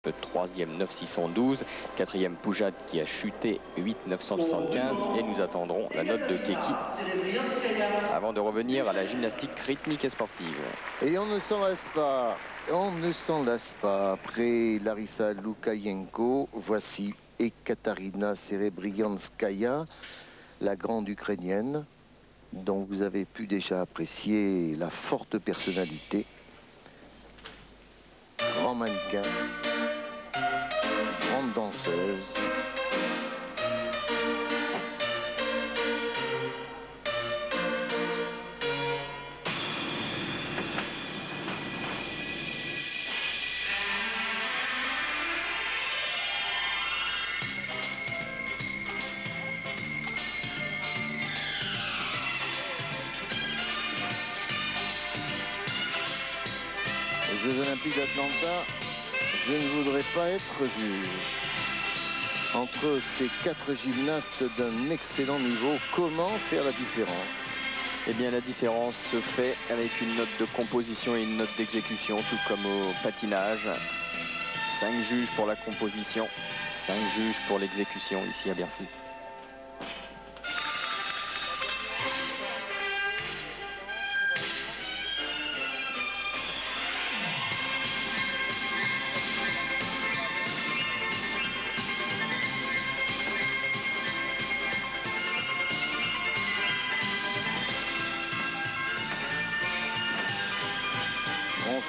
Le troisième 9,612, quatrième Poujade qui a chuté 8,975 et nous attendrons la note de Keki avant de revenir à la gymnastique rythmique et sportive. Et on ne s'en lasse pas, après Larissa Loukayenko, voici Ekaterina Serebrianskaya, la grande ukrainienne, dont vous avez pu déjà apprécier la forte personnalité, grand mannequin, grande danseuse. Aux Jeux Olympiques d'Atlanta, je ne voudrais pas être juge. Entre ces quatre gymnastes d'un excellent niveau, comment faire la différence? Eh bien, la différence se fait avec une note de composition et une note d'exécution, tout comme au patinage. 5 juges pour la composition, 5 juges pour l'exécution ici à Bercy.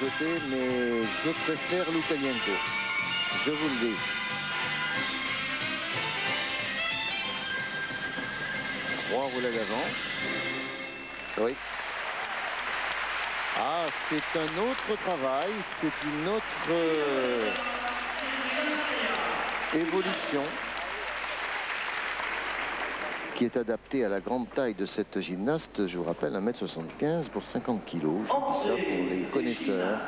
Jeté, mais je préfère Loukayenko, je vous le dis. 3 roulades d'avant. Oui. Ah, c'est un autre travail, c'est une autre évolution qui est adaptée à la grande taille de cette gymnaste. Je vous rappelle, 1,75 m pour 50 kg. Je dis ça pour les connaisseurs.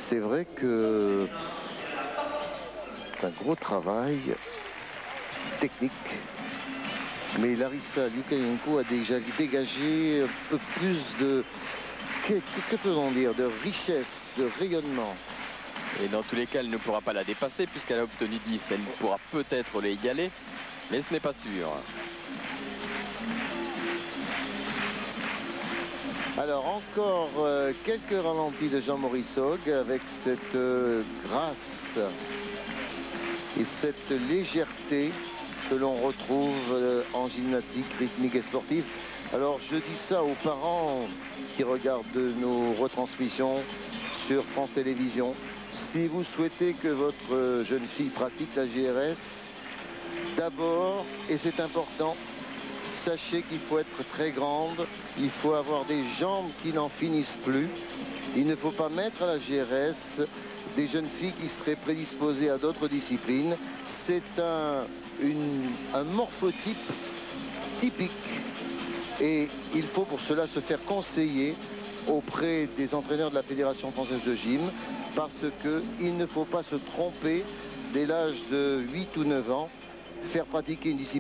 C'est vrai que c'est un gros travail technique. Mais Larissa Loukayenko a déjà dégagé un peu plus de, que peut-on dire, de richesse, de rayonnement. Et dans tous les cas, elle ne pourra pas la dépasser puisqu'elle a obtenu 10. Elle pourra peut-être l'égaler, mais ce n'est pas sûr. Alors encore quelques ralentis de Jean-Maurice Hogg avec cette grâce et cette légèreté que l'on retrouve en gymnastique rythmique et sportive. Alors je dis ça aux parents qui regardent nos retransmissions sur France Télévisions. Si vous souhaitez que votre jeune fille pratique la GRS, d'abord, et c'est important, sachez qu'il faut être très grande, il faut avoir des jambes qui n'en finissent plus. Il ne faut pas mettre à la GRS des jeunes filles qui seraient prédisposées à d'autres disciplines. C'est un morphotype typique et il faut pour cela se faire conseiller auprès des entraîneurs de la Fédération française de gym parce qu'il ne faut pas se tromper dès l'âge de 8 ou 9 ans, faire pratiquer une discipline